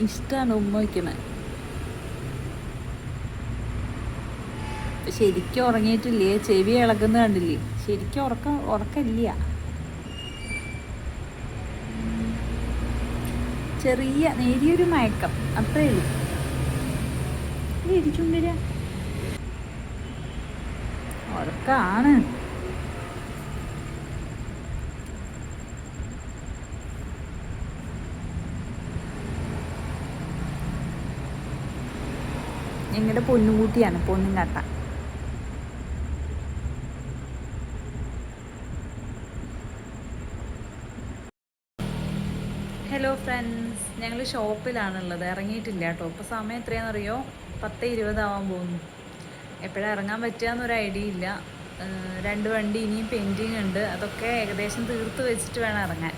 ഇഷ്ടമാണ് ഉമ്മ വയ്ക്കണത്. ശരിക്കും ഉറങ്ങിയിട്ടില്ലേ, ചെവി ഇളകുന്ന കണ്ടില്ലേ, ശരിക്കും ഉറക്കമില്ല. ചെറിയ നേരിയൊരു മയക്കം അത്രേ ഉള്ളൂ. ഇരിച്ചുണ്ടിര ഉറക്കാണ്. ഞങ്ങളുടെ പൊന്നുകൂട്ടിയാണ്, പൊന്നും കാട്ട. ഹലോ ഫ്രണ്ട്സ്, ഞങ്ങൾ ഷോപ്പിലാണുള്ളത്, ഇറങ്ങിയിട്ടില്ല കേട്ടോ. ഇപ്പോൾ സമയം എത്രയാണെന്നറിയോ? 10:20 പോകുന്നു. എപ്പോഴാണ് ഇറങ്ങാൻ പറ്റുക എന്നൊരു ഐഡിയ ഇല്ല. 2 വണ്ടി ഇനിയും പെൻഡിങ് ഉണ്ട്, അതൊക്കെ ഏകദേശം തീർത്ത് വെച്ചിട്ട് വേണം ഇറങ്ങാൻ.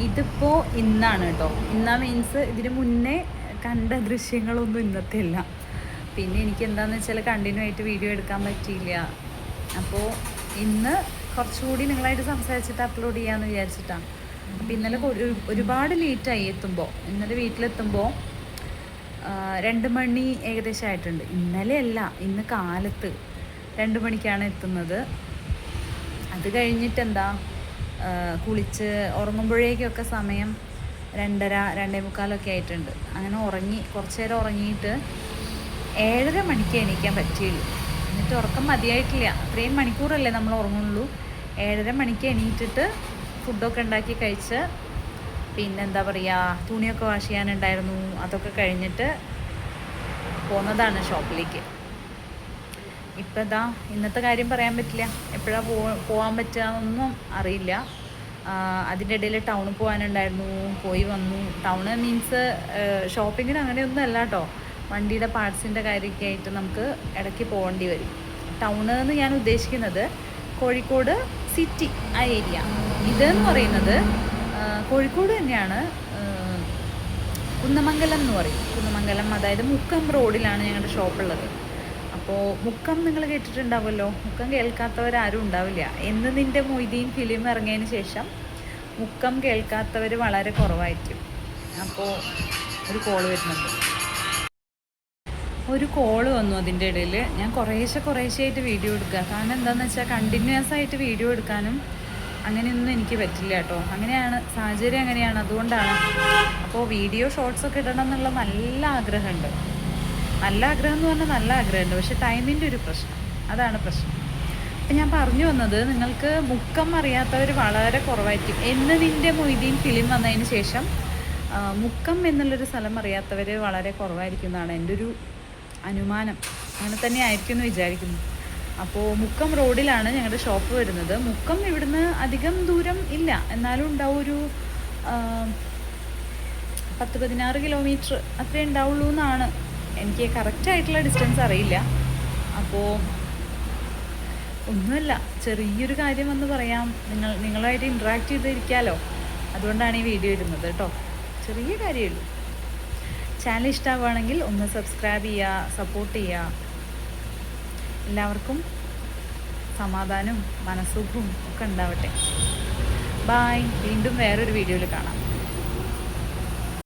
ഇതിപ്പോൾ ഇന്നാണ് കേട്ടോ. ഇന്നാ മീൻസ് ഇതിന് മുന്നേ കണ്ട ദൃശ്യങ്ങളൊന്നും ഇന്നത്തെ ഇല്ല. പിന്നെ എനിക്ക് എന്താണെന്ന് വെച്ചാൽ കണ്ടിന്യൂ ആയിട്ട് വീഡിയോ എടുക്കാൻ പറ്റിയില്ല. അപ്പോൾ ഇന്ന് കുറച്ചുകൂടി നിങ്ങളായിട്ട് സംസാരിച്ചിട്ട് അപ്ലോഡ് ചെയ്യാമെന്ന് വിചാരിച്ചിട്ടാണ്. അപ്പോൾ ഇന്നലെ ഒരുപാട് ലേറ്റായി എത്തുമ്പോൾ. ഇന്നലെ വീട്ടിലെത്തുമ്പോൾ 2 മണി ഏകദേശം ആയിട്ടുണ്ട്. ഇന്നലെ അല്ല, ഇന്ന് കാലത്ത് 2 മണിക്കാണ് എത്തുന്നത്. അത് കഴിഞ്ഞിട്ട് എന്താ കുളിച്ച് ഉറങ്ങുമ്പോഴേക്കൊക്കെ സമയം 2:30 2:45 ആയിട്ടുണ്ട്. അങ്ങനെ കുറച്ച് നേരം ഉറങ്ങിയിട്ട് 7:30 മണിക്ക് എണീക്കാൻ പറ്റിയുള്ളൂ. എന്നിട്ട് ഉറക്കം മതിയായിട്ടില്ല. 3 മണിക്കൂറല്ലേ നമ്മൾ ഉറങ്ങുള്ളൂ. 7:30 മണിക്ക് എണീറ്റിട്ട് ഫുഡൊക്കെ ഉണ്ടാക്കി കഴിച്ച്, പിന്നെന്താ പറയുക, തുണിയൊക്കെ വാഷ് ചെയ്യാനുണ്ടായിരുന്നു, അതൊക്കെ കഴിഞ്ഞിട്ട് പോകുന്നതാണ് ഷോപ്പിലേക്ക്. ഇപ്പം ഇതാ ഇന്നത്തെ കാര്യം പറയാൻ പറ്റില്ല, എപ്പോഴാണ് പോകാൻ പറ്റുക എന്നൊന്നും അറിയില്ല. അതിൻ്റെ ഇടയിൽ ടൗണിൽ പോകാനുണ്ടായിരുന്നു, പോയി വന്നു. ടൗണ് മീൻസ് ഷോപ്പിങ്ങിന് അങ്ങനെയൊന്നും അല്ല കേട്ടോ. വണ്ടിയുടെ പാർട്സിൻ്റെ കാര്യമൊക്കെ ആയിട്ട് നമുക്ക് ഇടയ്ക്ക് പോകേണ്ടി വരും. ടൗണ് എന്ന് ഞാൻ ഉദ്ദേശിക്കുന്നത് കോഴിക്കോട് സിറ്റി, ആ ഏരിയ. ഇതെന്ന് പറയുന്നത് കോഴിക്കോട് തന്നെയാണ്, കുന്നമംഗലം എന്ന് പറയും. കുന്നമംഗലം, അതായത് മുക്കം റോഡിലാണ് ഞങ്ങളുടെ ഷോപ്പുള്ളത്. അപ്പോൾ മുക്കം നിങ്ങൾ കേട്ടിട്ടുണ്ടാവുമല്ലോ. മുക്കം കേൾക്കാത്തവരാരും ഉണ്ടാവില്ല. എന്ന് നിൻ്റെ മൊയ്തീൻ ഫിലിം ഇറങ്ങിയതിന് ശേഷം മുക്കം കേൾക്കാത്തവർ വളരെ കുറവായിരിക്കും. അപ്പോൾ ഒരു കോള് വരുന്നുണ്ട്. ഒരു കോള് വന്നു അതിൻ്റെ ഇടയിൽ. ഞാൻ കുറേശ്ശെയായിട്ട് വീഡിയോ എടുക്കുക. കാരണം എന്താണെന്ന് വെച്ചാൽ കണ്ടിന്യൂസ് ആയിട്ട് വീഡിയോ എടുക്കാനും അങ്ങനെയൊന്നും എനിക്ക് പറ്റില്ല കേട്ടോ. അങ്ങനെയാണ് സാഹചര്യം, അങ്ങനെയാണ്, അതുകൊണ്ടാണ്. അപ്പോൾ വീഡിയോ ഷോർട്സൊക്കെ ഇടണം എന്നുള്ള നല്ല ആഗ്രഹമുണ്ട്. നല്ല ആഗ്രഹം എന്ന് പറഞ്ഞാൽ നല്ല ആഗ്രഹമുണ്ട്, പക്ഷെ ടൈമിൻ്റെ ഒരു പ്രശ്നം, അതാണ് പ്രശ്നം. അപ്പം ഞാൻ പറഞ്ഞു വന്നത്, നിങ്ങൾക്ക് മുക്കം അറിയാത്തവർ വളരെ കുറവായിരിക്കും. എന്ന് നിൻ്റെ മൊയ്തീൻ ഫിലിം വന്നതിന് ശേഷം മുക്കം എന്നുള്ളൊരു സ്ഥലം അറിയാത്തവർ വളരെ കുറവായിരിക്കും എന്നാണ് എൻ്റെ ഒരു അനുമാനം. അങ്ങനെ തന്നെ ആയിരിക്കും എന്ന് വിചാരിക്കുന്നു. അപ്പോൾ മുക്കം റോഡിലാണ് ഞങ്ങളുടെ ഷോപ്പ് വരുന്നത്. മുക്കം ഇവിടുന്ന് അധികം ദൂരം ഇല്ല, എന്നാലും ഉണ്ടാവും ഒരു 10-16 കിലോമീറ്റർ അത്രേ ഉണ്ടാവുള്ളൂ എന്നാണ്. എനിക്ക് കറക്റ്റായിട്ടുള്ള ഡിസ്റ്റൻസ് അറിയില്ല. അപ്പോൾ ഒന്നുമില്ല, ചെറിയൊരു കാര്യം എന്ന് പറയാം. നിങ്ങളുമായിട്ട് ഇൻട്രാക്ട് ചെയ്തിരിക്കാമല്ലോ, അതുകൊണ്ടാണ് ഈ വീഡിയോ ഇടുന്നത് കേട്ടോ. ചെറിയ കാര്യമുള്ളൂ. ചാനൽ ഇഷ്ടമാവുകയാണെങ്കിൽ ഒന്ന് സബ്സ്ക്രൈബ് ചെയ്യുക, സപ്പോർട്ട് ചെയ്യുക. എല്ലാവർക്കും സമാധാനവും മനസ്സുഖവും ഒക്കെ ഉണ്ടാവട്ടെ. ബായ്. വീണ്ടും വേറൊരു വീഡിയോയിൽ കാണാം.